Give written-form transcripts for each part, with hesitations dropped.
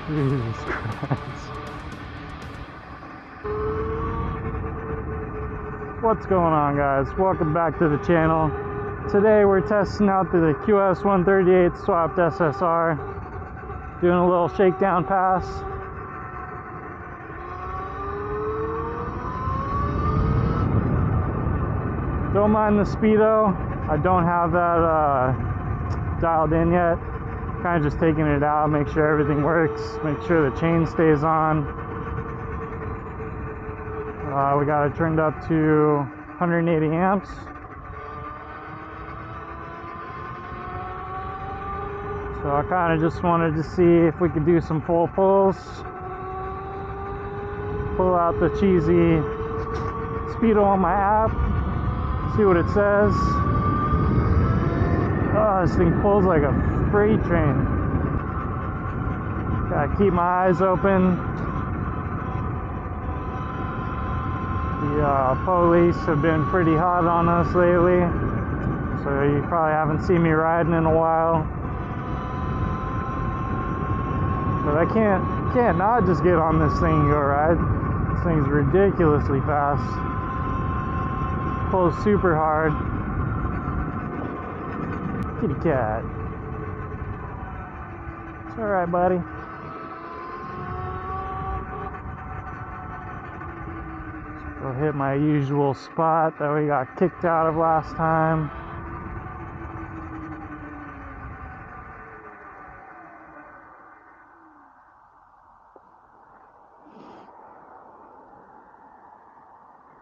Jesus Christ. What's going on, guys? Welcome back to the channel. Today we're testing out the Qs138 swapped SSR. Doing a little shakedown pass. Don't mind the speedo. I don't have that dialed in yet. Kind of just taking it out, make sure everything works, make sure the chain stays on. We got it turned up to 180 amps. So I kind of just wanted to see if we could do some full pulls. Pull out the cheesy speedo on my app, see what it says. Oh, this thing pulls like a freight train. Gotta keep my eyes open. The police have been pretty hot on us lately, so you probably haven't seen me riding in a while. But I can't not just get on this thing and go ride. This thing's ridiculously fast. Pulls super hard. Kitty cat. It's alright, buddy. Go hit my usual spot that we got kicked out of last time.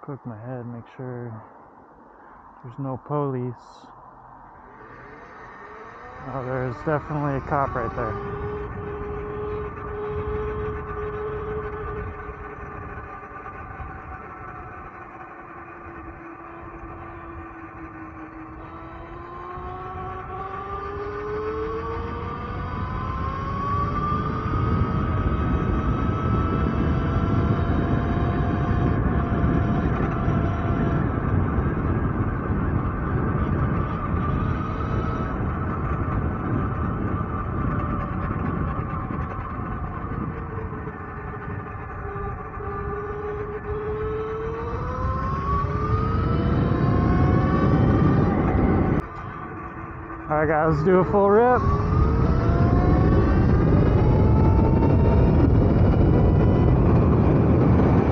Click my head, make sure there's no police. Oh, there's definitely a cop right there. Alright guys, let's do a full rip.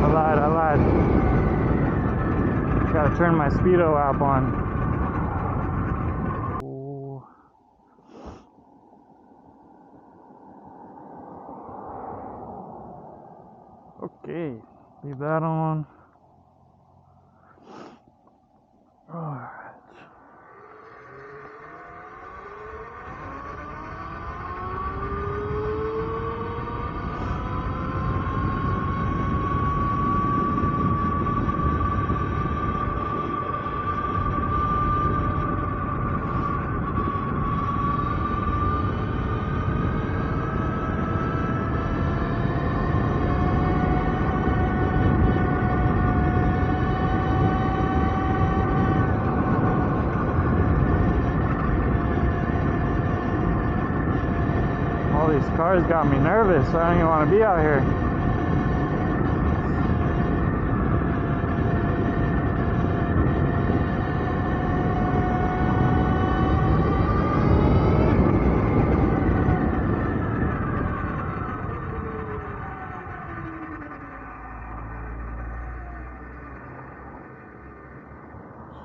I lied. Gotta turn my speedo app on. Ooh. Okay, leave that on. Alright. All these cars got me nervous. I don't even want to be out here.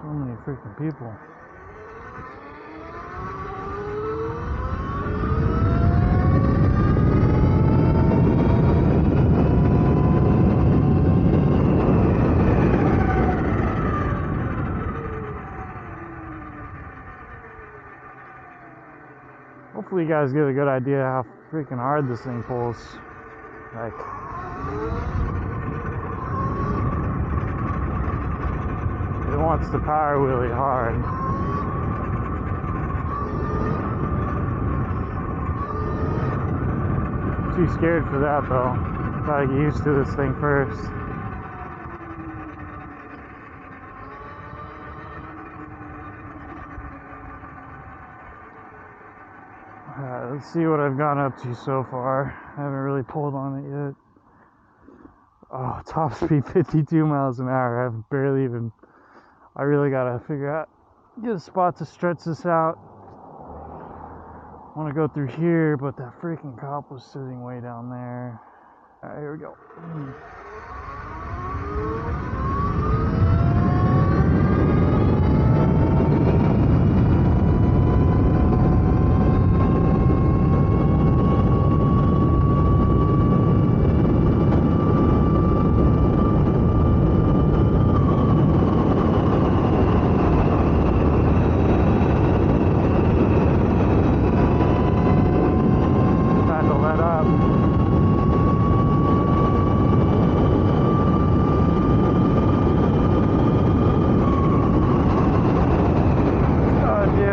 So many freaking people. Hopefully you guys get a good idea how freaking hard this thing pulls. Like, it wants to power really hard. Too scared for that though. Gotta get used to this thing first. Let's see what I've gone up to so far. haven't really pulled on it yet. Oh, top speed 52 miles an hour. I've barely even. I really gotta figure out, get a spot to stretch this out. I want to go through here, but that freaking cop was sitting way down there. All right, here we go.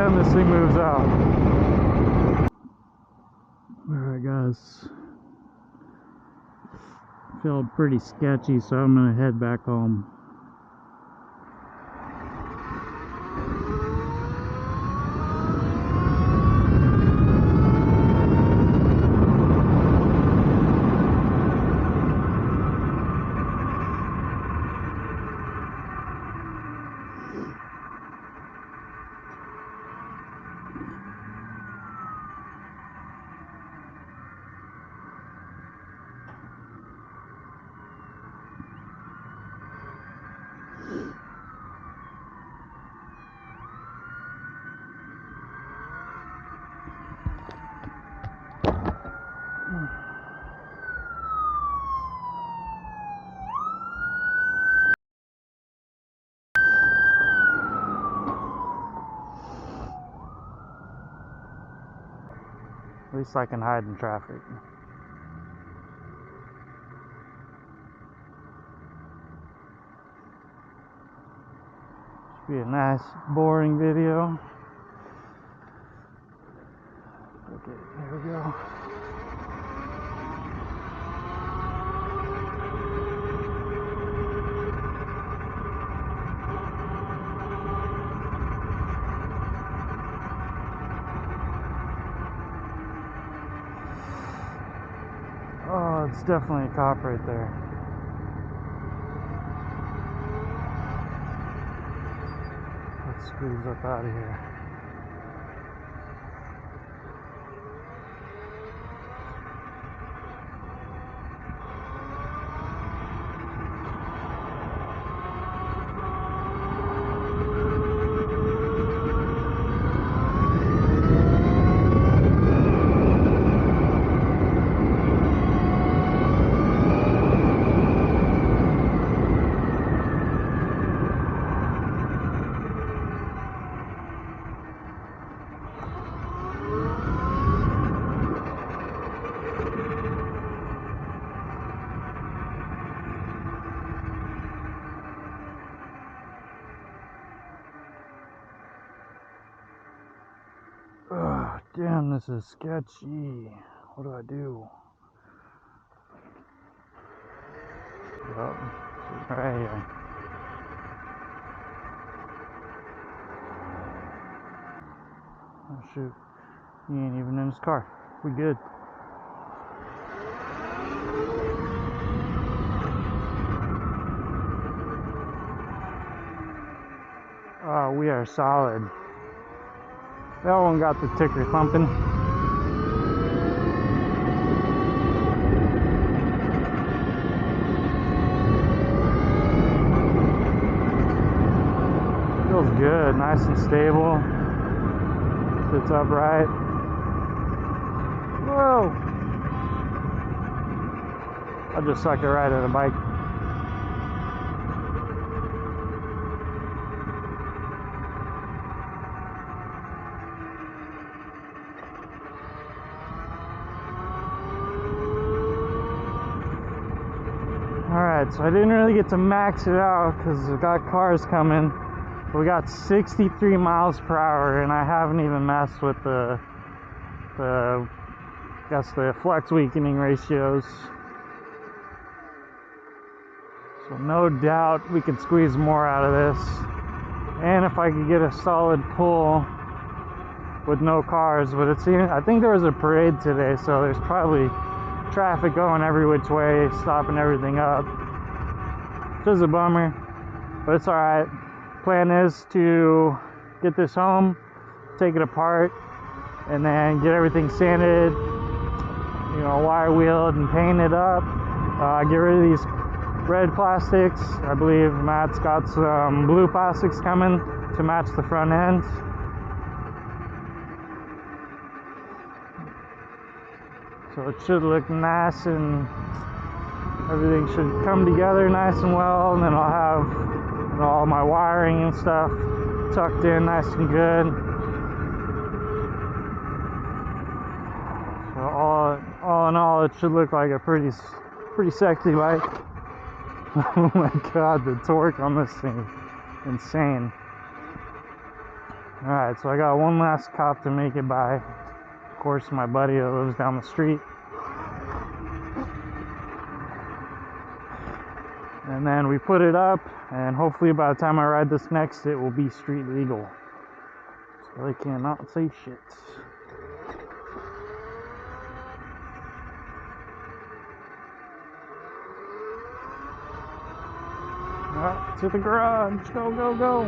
This thing moves out. Alright guys, felt pretty sketchy, so I'm gonna head back home. At least I can hide in traffic. Should be a nice, boring video. Okay, here we go. Oh, it's definitely a cop right there. Let's squeeze up out of here. Oh, damn, this is sketchy. What do I do? Oh, right here. Oh, shoot. He ain't even in his car. We good. Oh, we are solid. That one got the ticker thumping. Feels good, nice and stable. Sits upright. Whoa! I'll just suck it right at a bike. Alright, so I didn't really get to max it out because we got cars coming. We got 63 miles per hour, and I haven't even messed with the flex weakening ratios. So no doubt we could squeeze more out of this. And if I could get a solid pull with no cars, but I think there was a parade today, so there's probably traffic going every which way, stopping everything up. Which is a bummer, but it's alright. Plan is to get this home, take it apart, and then get everything sanded, you know, wire wheeled and painted up. Get rid of these red plastics. I believe Matt's got some blue plastics coming to match the front end. So it should look nice and everything should come together nice and well, and then I'll have, you know, all my wiring and stuff tucked in nice and good. So all in all, it should look like a pretty sexy bike. Oh my god, the torque on this thing is insane. Alright, so I got one last cop to make it by. Of course, my buddy that lives down the street. And then we put it up, and hopefully by the time I ride this next, it will be street legal. So they cannot say shit. Alright, to the garage. Go, go, go.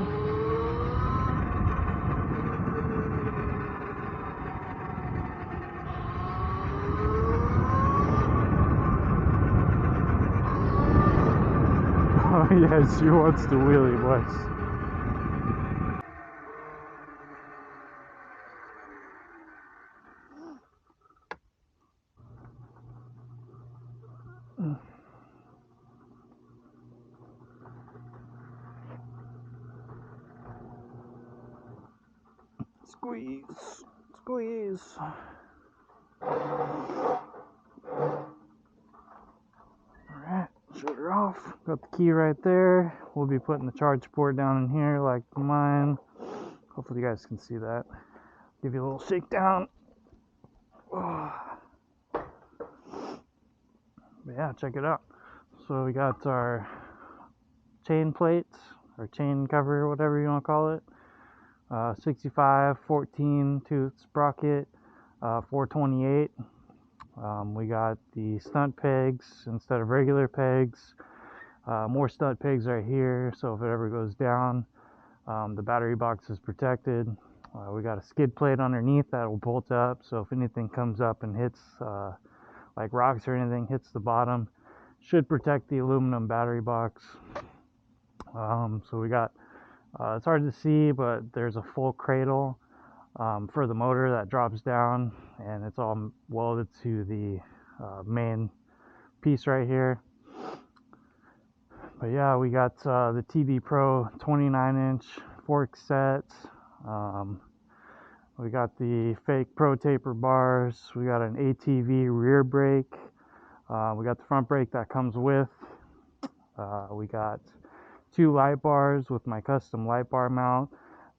Oh yes, she wants to wheelie, boys. Squeeze, squeeze. Alright, shut her off. Got the key right there. We'll be putting the charge port down in here like mine. Hopefully you guys can see that. Give you a little shakedown. Oh. But yeah, check it out. So we got our chain plates, or chain cover, whatever you want to call it. 65, 14 tooth sprocket, 428. We got the stunt pegs instead of regular pegs. More stunt pegs right here, so if it ever goes down, the battery box is protected. We got a skid plate underneath that will bolt up, so if anything comes up and hits, like rocks or anything, hits the bottom, should protect the aluminum battery box. So we got, it's hard to see, but there's a full cradle for the motor that drops down, and it's all welded to the main piece right here. But yeah, we got the TD Pro 29-inch fork set. We got the fake Pro Taper bars. We got an ATV rear brake. We got the front brake that comes with. We got 2 light bars with my custom light bar mount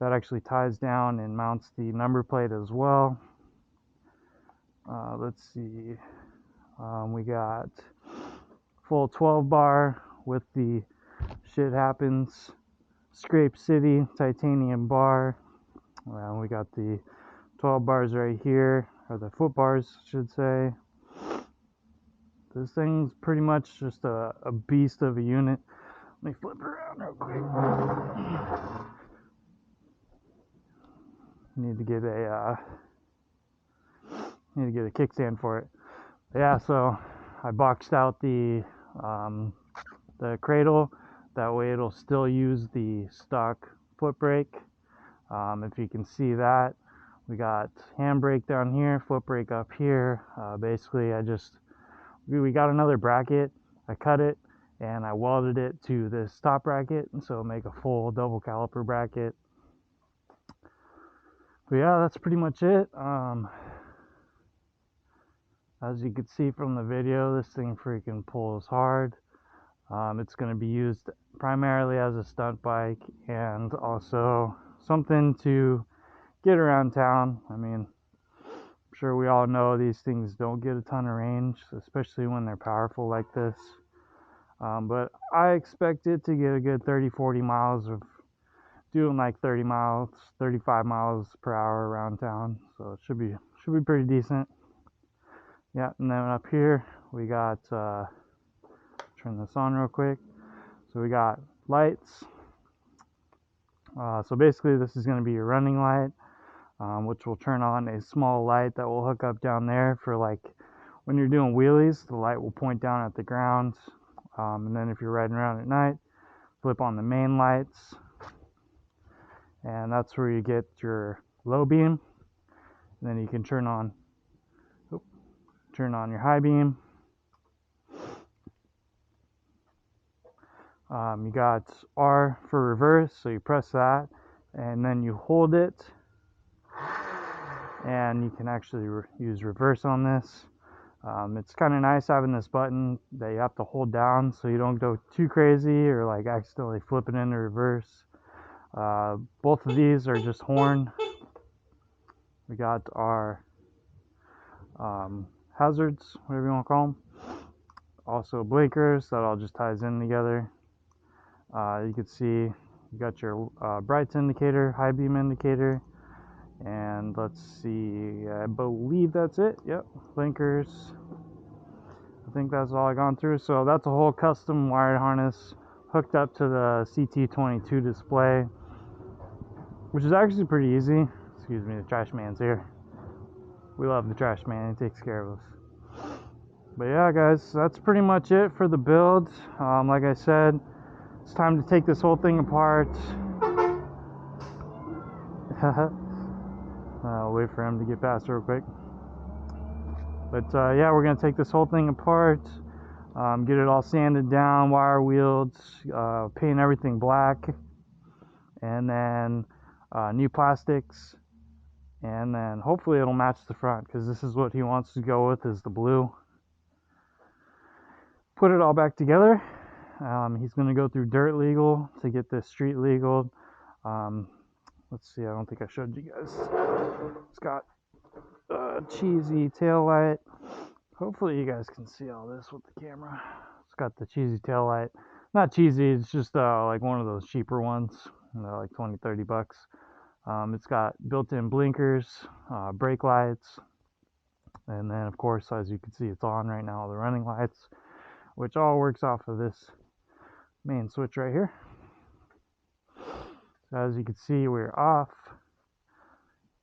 that actually ties down and mounts the number plate as well. Let's see. We got full 12 bar with the Shit Happens Scrape City titanium bar. We got the 12 bars right here, or the foot bars, I should say. This thing's pretty much just a beast of a unit. Let me flip it around real quick. Need to get a kickstand for it. But yeah, so I boxed out the cradle. That way it'll still use the stock foot brake. If you can see that, we got handbrake down here, foot brake up here. Basically, we got another bracket. I cut it and I welded it to this top bracket, and so make a full double caliper bracket. But yeah, that's pretty much it. As you can see from the video, this thing freaking pulls hard. It's going to be used primarily as a stunt bike and also something to get around town. I mean, I'm sure we all know these things don't get a ton of range, especially when they're powerful like this. But I expect it to get a good 30-40 miles of doing like 30 miles, 35 miles per hour around town. So it should be pretty decent. Yeah, and then up here we got, turn this on real quick. So we got lights. So basically this is going to be your running light, which will turn on a small light that will hook up down there for like when you're doing wheelies. The light will point down at the ground, and then if you're riding around at night, flip on the main lights, and that's where you get your low beam. And then you can turn on your high beam. You got R for reverse, so you press that and then you hold it, and you can actually use reverse on this. It's kind of nice having this button that you have to hold down so you don't go too crazy or like accidentally flip it into reverse. Both of these are just horn. We got our hazards, whatever you want to call them. Also blinkers, that all just ties in together. You can see you got your brights indicator, high beam indicator, and let's see, I believe that's it. Yep, blinkers. I think that's all I gone through. So that's a whole custom wired harness hooked up to the CT22 display, which is actually pretty easy. Excuse me, the trash man's here. We love the trash man, he takes care of us. But yeah guys, that's pretty much it for the build. Like I said, it's time to take this whole thing apart. I'll wait for him to get past real quick. But yeah, we're going to take this whole thing apart, get it all sanded down, wire wheeled, paint everything black, and then new plastics, and then hopefully it'll match the front, because this is what he wants to go with, is the blue. Put it all back together. He's going to go through dirt legal to get this street legal. Let's see, I don't think I showed you guys. It's got a cheesy tail light. Hopefully you guys can see all this with the camera. It's got the cheesy tail light. Not cheesy, it's just like one of those cheaper ones. They're like 20-30 bucks. It's got built-in blinkers, brake lights, and then of course, as you can see, it's on right now, the running lights, which all works off of this main switch right here. So as you can see, we're off.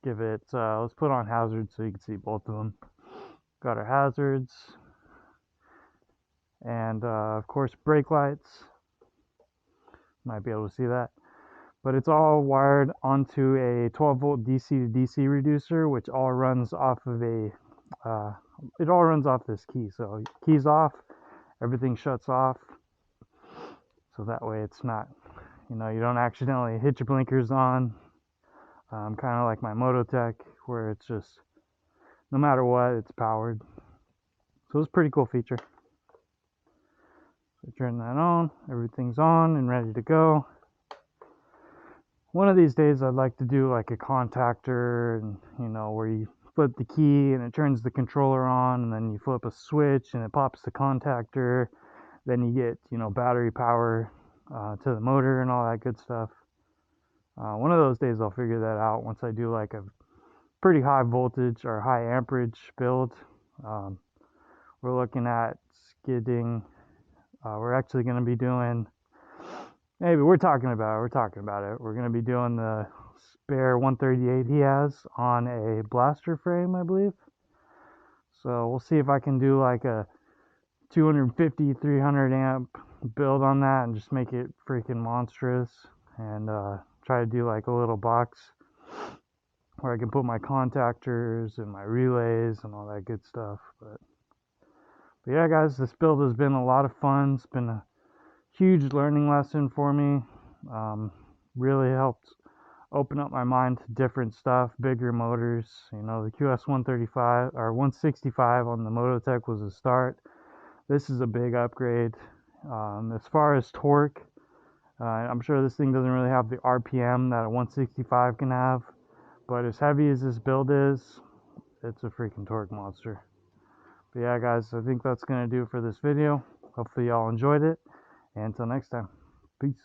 Give it, let's put on hazards so you can see both of them. Got our hazards, and of course brake lights. Might be able to see that, but it's all wired onto a 12-volt DC to DC reducer, which all runs off of a it all runs off this key. So keys off, everything shuts off, so that way it's not, you know, you don't accidentally hit your blinkers on, kind of like my mototec, where it's just no matter what, it's powered. So it's a pretty cool feature. So turn that on, everything's on and ready to go. One of these days I'd like to do like a contactor, and you know, where you flip the key and it turns the controller on, and then you flip a switch and it pops the contactor, then you get, you know, battery power to the motor and all that good stuff. One of those days I'll figure that out once I do like a pretty high voltage or high amperage build. We're looking at skidding. We're actually going to be doing, maybe we're talking about it. We're going to be doing the spare 138 he has on a blaster frame, I believe. So we'll see if I can do like a 250, 300 amp build on that and just make it freaking monstrous, and try to do like a little box where I can put my contactors and my relays and all that good stuff. But yeah guys, this build has been a lot of fun. It's been a huge learning lesson for me. Really helped open up my mind to different stuff, bigger motors. You know, the Qs135 or 165 on the mototec was a start. This is a big upgrade. As far as torque, I'm sure this thing doesn't really have the RPM that a 165 can have, but as heavy as this build is, it's a freaking torque monster. But yeah guys, I think that's going to do it for this video. Hopefully y'all enjoyed it, and until next time, peace.